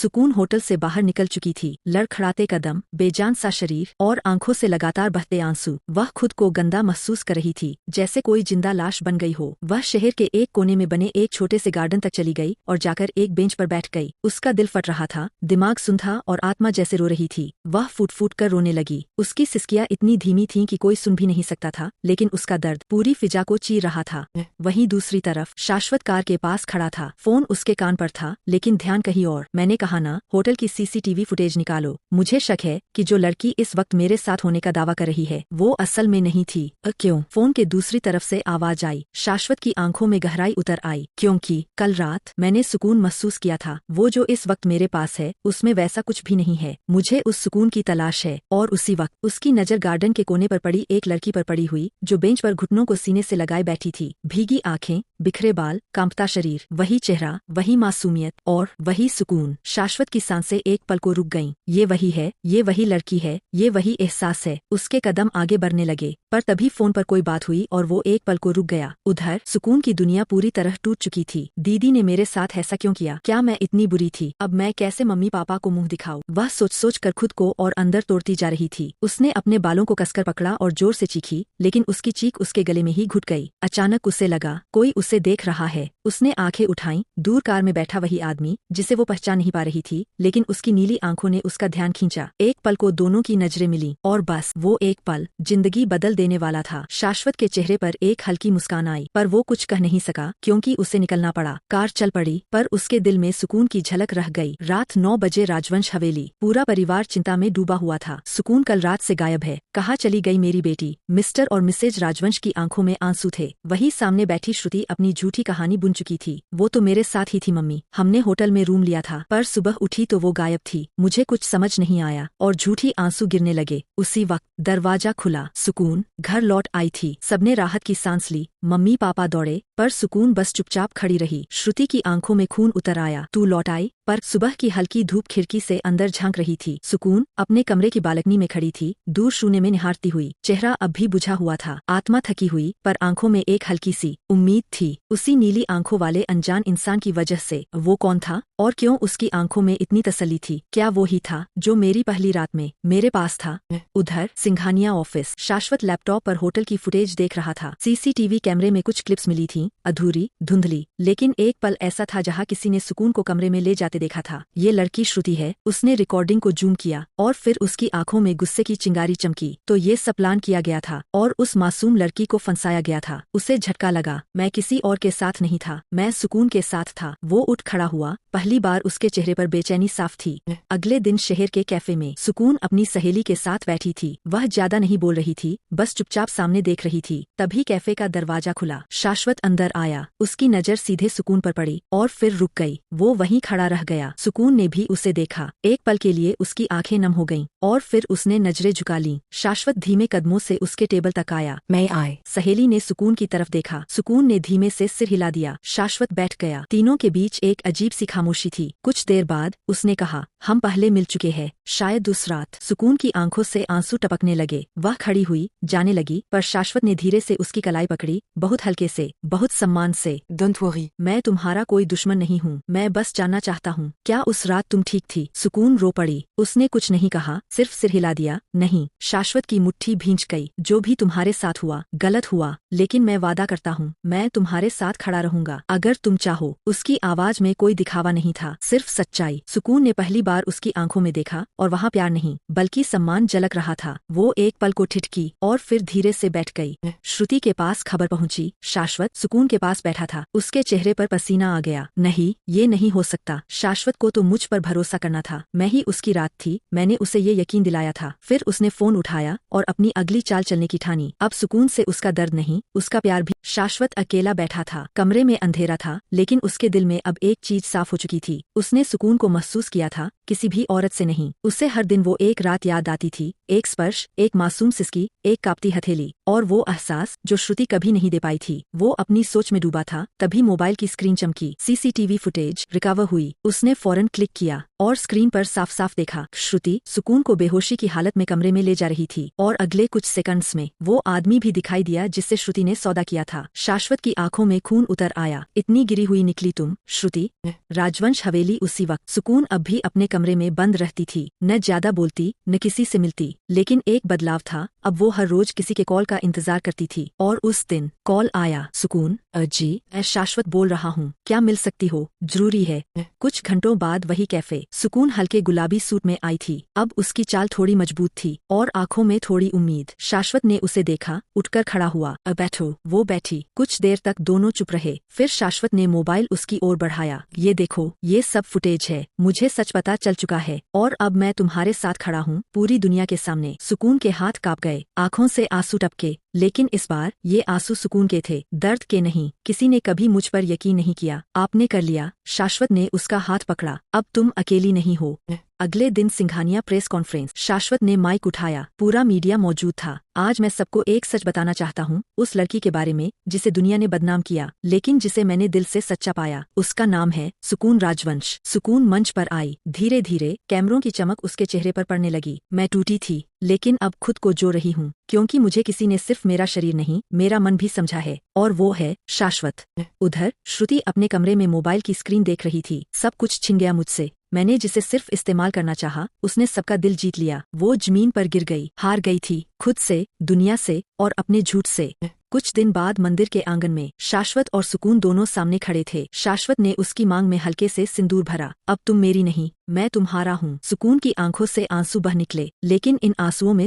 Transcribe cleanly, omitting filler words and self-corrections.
सुकून होटल से बाहर निकल चुकी थी। लड़खड़ाते कदम, बेजान सा शरीर और आंखों से लगातार बहते आंसू। वह खुद को गंदा महसूस कर रही थी, जैसे कोई जिंदा लाश बन गई हो। वह शहर के एक कोने में बने एक छोटे से गार्डन तक चली गई और जाकर एक बेंच पर बैठ गई। उसका दिल फट रहा था, दिमाग सुन था और आत्मा जैसे रो रही थी। वह फूट फूट कर रोने लगी। उसकी सिसकियां इतनी धीमी थीं कि कोई सुन भी नहीं सकता था, लेकिन उसका दर्द पूरी फिजा को चीर रहा था। वहीं दूसरी तरफ शाश्वत कार के पास खड़ा था। फोन उसके कान पर था, लेकिन ध्यान कहीं और। मैंने कहा ना, होटल की सीसीटीवी फुटेज निकालो। मुझे शक है कि जो लड़की इस वक्त मेरे साथ होने का दावा कर रही है वो असल में नहीं थी। क्यों? फोन के दूसरी तरफ से आवाज आई। शाश्वत की आंखों में गहराई उतर आई। क्योंकि कल रात मैंने सुकून महसूस किया था। वो जो इस वक्त मेरे पास है उसमें वैसा कुछ भी नहीं है। मुझे उस सुकून की तलाश है। और उसी वक्त उसकी नजर गार्डन के कोने पर पड़ी एक लड़की पर पड़ी हुई, जो बेंच पर घुटनों को सीने से लगाए बैठी थी। भीगी आंखें, बिखरे बाल, कांपता शरीर, वही चेहरा, वही मासूमियत और वही सुकून। शाश्वत की सांसें एक पल को रुक गईं। ये वही है, ये वही लड़की है, ये वही एहसास है। उसके कदम आगे बढ़ने लगे, पर तभी फोन पर कोई बात हुई और वो एक पल को रुक गया। उधर सुकून की दुनिया पूरी तरह टूट चुकी थी। दीदी ने मेरे साथ ऐसा क्यों किया? क्या मैं इतनी बुरी थी? अब मैं कैसे मम्मी पापा को मुंह दिखाऊं? वह सोच सोच कर खुद को और अंदर तोड़ती जा रही थी। उसने अपने बालों को कसकर पकड़ा और जोर से चीखी, लेकिन उसकी चीख उसके गले में ही घुट गई। अचानक उसे लगा कोई उसे देख रहा है। उसने आंखें उठाईं। दूर कार में बैठा वही आदमी, जिसे वो पहचान नहीं पा रही थी, लेकिन उसकी नीली आंखों ने उसका ध्यान खींचा। एक पल को दोनों की नजरें मिली और बस वो एक पल जिंदगी बदल देने वाला था। शाश्वत के चेहरे पर एक हल्की मुस्कान आई, पर वो कुछ कह नहीं सका क्योंकि उसे निकलना पड़ा। कार चल पड़ी, पर उसके दिल में सुकून की झलक रह गई। रात 9 बजे राजवंश हवेली। पूरा परिवार चिंता में डूबा हुआ था। सुकून कल रात से गायब है। कहाँ चली गई मेरी बेटी? मिस्टर और मिसेज राजवंश की आंखों में आंसू थे। वही सामने बैठी श्रुति अपनी झूठी कहानी बुन चुकी थी। वो तो मेरे साथ ही थी मम्मी। हमने होटल में रूम लिया था, पर सुबह उठी तो वो गायब थी। मुझे कुछ समझ नहीं आया और झूठी आंसू गिरने लगे। उसी वक्त दरवाजा खुला। सुकून घर लौट आई थी। सबने राहत की सांस ली। मम्मी पापा दौड़े, पर सुकून बस चुपचाप खड़ी रही। श्रुति की आंखों में खून उतर आया। तू लौट आई? पर सुबह की हल्की धूप खिड़की से अंदर झांक रही थी। सुकून अपने कमरे की बालकनी में खड़ी थी, दूर शून्य में निहारती हुई। चेहरा अब भी बुझा हुआ था। आत्मा थकी हुई, पर आंखों में एक हल्की सी उम्मीद थी। उसी नीली आंखों वाले अनजान इंसान की वजह से। वो कौन था और क्यों उसकी आंखों में इतनी तसल्ली थी? क्या वो ही था जो मेरी पहली रात में मेरे पास था? उधर सिंघानिया ऑफिस। शाश्वत लैपटॉप पर होटल की फुटेज देख रहा था। सीसीटीवी कैमरे में कुछ क्लिप्स मिली थीं, अधूरी, धुंधली, लेकिन एक पल ऐसा था जहां किसी ने सुकून को कमरे में ले जाते देखा था। ये लड़की श्रुति है। उसने रिकॉर्डिंग को जूम किया और फिर उसकी आंखों में गुस्से की चिंगारी चमकी। तो ये सब प्लान किया गया था और उस मासूम लड़की को फंसाया गया था। उसे झटका लगा। मैं किसी और के साथ नहीं था, मैं सुकून के साथ था। वो उठ खड़ा हुआ। पहली बार उसके चेहरे पर बेचैनी साफ थी। अगले दिन शहर के कैफे में सुकून अपनी सहेली के साथ बैठी थी। वह ज्यादा नहीं बोल रही थी, बस चुपचाप सामने देख रही थी। तभी कैफे का दरवाजा खुला। शाश्वत अंदर आया। उसकी नजर सीधे सुकून पर पड़ी और फिर रुक गई। वो वहीं खड़ा रह गया। सुकून ने भी उसे देखा। एक पल के लिए उसकी आंखें नम हो गईं और फिर उसने नजरें झुका लीं। शाश्वत धीमे कदमों से उसके टेबल तक आया। मैं आए? सहेली ने सुकून की तरफ देखा। सुकून ने धीमे से सिर हिला दिया। शाश्वत बैठ गया। तीनों के बीच एक अजीब सी खामोशी थी। कुछ देर बाद उसने कहा, हम पहले मिल चुके हैं, शायद उस रात। सुकून की आंखों से आंसू टपकने लगे। वह खड़ी हुई, जाने लगी, पर शाश्वत ने धीरे से उसकी कलाई पकड़ी, बहुत हल्के से, बहुत सम्मान से। डोंट वरी, मैं तुम्हारा कोई दुश्मन नहीं हूँ। मैं बस जानना चाहता हूँ, क्या उस रात तुम ठीक थी? सुकून रो पड़ी। उसने कुछ नहीं कहा, सिर्फ सिर हिला दिया। नहीं। शाश्वत की मुट्ठी भींच गई। जो भी तुम्हारे साथ हुआ गलत हुआ, लेकिन मैं वादा करता हूँ, मैं तुम्हारे साथ खड़ा रहूंगा अगर तुम चाहो। उसकी आवाज में कोई दिखावा नहीं था, सिर्फ सच्चाई। सुकून ने पहली बार उसकी आंखों में देखा और वहाँ प्यार नहीं बल्कि सम्मान झलक रहा था। वो एक पल को ठिठकी और फिर धीरे से बैठ गई। श्रुति के पास खबर पहुंची। शाश्वत सुकून के पास बैठा था। उसके चेहरे पर पसीना आ गया। नहीं, ये नहीं हो सकता। शाश्वत को तो मुझ पर भरोसा करना था। मैं ही उसकी रात थी। मैंने उसे ये यकीन दिलाया था। फिर उसने फोन उठाया और अपनी अगली चाल चलने की ठानी। अब सुकून से उसका दर्द नहीं, उसका प्यार भी। शाश्वत अकेला बैठा था। कमरे में अंधेरा था, लेकिन उसके दिल में अब एक चीज साफ हो चुकी थी। उसने सुकून को महसूस किया था, किसी भी औरत से नहीं। उसे हर दिन वो एक रात याद आती थी, एक स्पर्श, एक मासूम सिसकी, एक कांपती हथेली, और वो एहसास जो श्रुति कभी नहीं दे पाई थी। वो अपनी सोच में डूबा था, तभी मोबाइल की स्क्रीन चमकी। सीसीटीवी फुटेज रिकवर हुई। उसने फौरन क्लिक किया और स्क्रीन पर साफ साफ देखा, श्रुति सुकून को बेहोशी की हालत में कमरे में ले जा रही थी। और अगले कुछ सेकंड्स में वो आदमी भी दिखाई दिया जिससे श्रुति ने सौदा किया था। शाश्वत की आंखों में खून उतर आया। इतनी गिरी हुई निकली तुम, श्रुति? राजवंश हवेली उसी वक्त। सुकून अब भी अपने कमरे में बंद रहती थी, न ज्यादा बोलती न किसी से मिलती। लेकिन एक बदलाव था, अब वो हर रोज किसी के कॉल का इंतजार करती थी। और उस दिन कॉल आया। सुकून, जी मैं शाश्वत बोल रहा हूँ, क्या मिल सकती हो? जरूरी है। कुछ घंटों बाद वही कैफे। सुकून हल्के गुलाबी सूट में आई थी। अब उसकी चाल थोड़ी मजबूत थी और आंखों में थोड़ी उम्मीद। शाश्वत ने उसे देखा, उठकर खड़ा हुआ। बैठो। वो बैठी। कुछ देर तक दोनों चुप रहे। फिर शाश्वत ने मोबाइल उसकी ओर बढ़ाया। ये देखो, ये सब फुटेज है। मुझे सच पता चल चुका है और अब मैं तुम्हारे साथ खड़ा हूँ, पूरी दुनिया के सामने। सुकून के हाथ कांप गए, आंखों से आंसू टपके। लेकिन इस बार ये आंसू सुकून के थे, दर्द के नहीं। किसी ने कभी मुझ पर यकीन नहीं किया, आपने कर लिया। शाश्वत ने उसका हाथ पकड़ा। अब तुम अकेली नहीं हो। अगले दिन सिंघानिया प्रेस कॉन्फ्रेंस। शाश्वत ने माइक उठाया। पूरा मीडिया मौजूद था। आज मैं सबको एक सच बताना चाहता हूँ, उस लड़की के बारे में जिसे दुनिया ने बदनाम किया, लेकिन जिसे मैंने दिल से सच्चा पाया। उसका नाम है सुकून राजवंश। सुकून मंच पर आई। धीरे धीरे कैमरों की चमक उसके चेहरे पर पड़ने लगी। मैं टूटी थी, लेकिन अब खुद को जो रही हूँ, क्योंकि मुझे किसी ने सिर्फ मेरा शरीर नहीं, मेरा मन भी समझा है। और वो है शाश्वत। उधर श्रुति अपने कमरे में मोबाइल की स्क्रीन देख रही थी। सब कुछ छिन गया मुझसे। मैंने जिसे सिर्फ इस्तेमाल करना चाहा, उसने सबका दिल जीत लिया। वो जमीन पर गिर गई, हार गई थी, खुद से, दुनिया से और अपने झूठ से। कुछ दिन बाद मंदिर के आंगन में शाश्वत और सुकून दोनों सामने खड़े थे। शाश्वत ने उसकी मांग में हल्के से सिंदूर भरा। अब तुम मेरी नहीं, मैं तुम्हारा हूँ। सुकून की आंखों से आंसू बह निकले, लेकिन इन आंसुओं में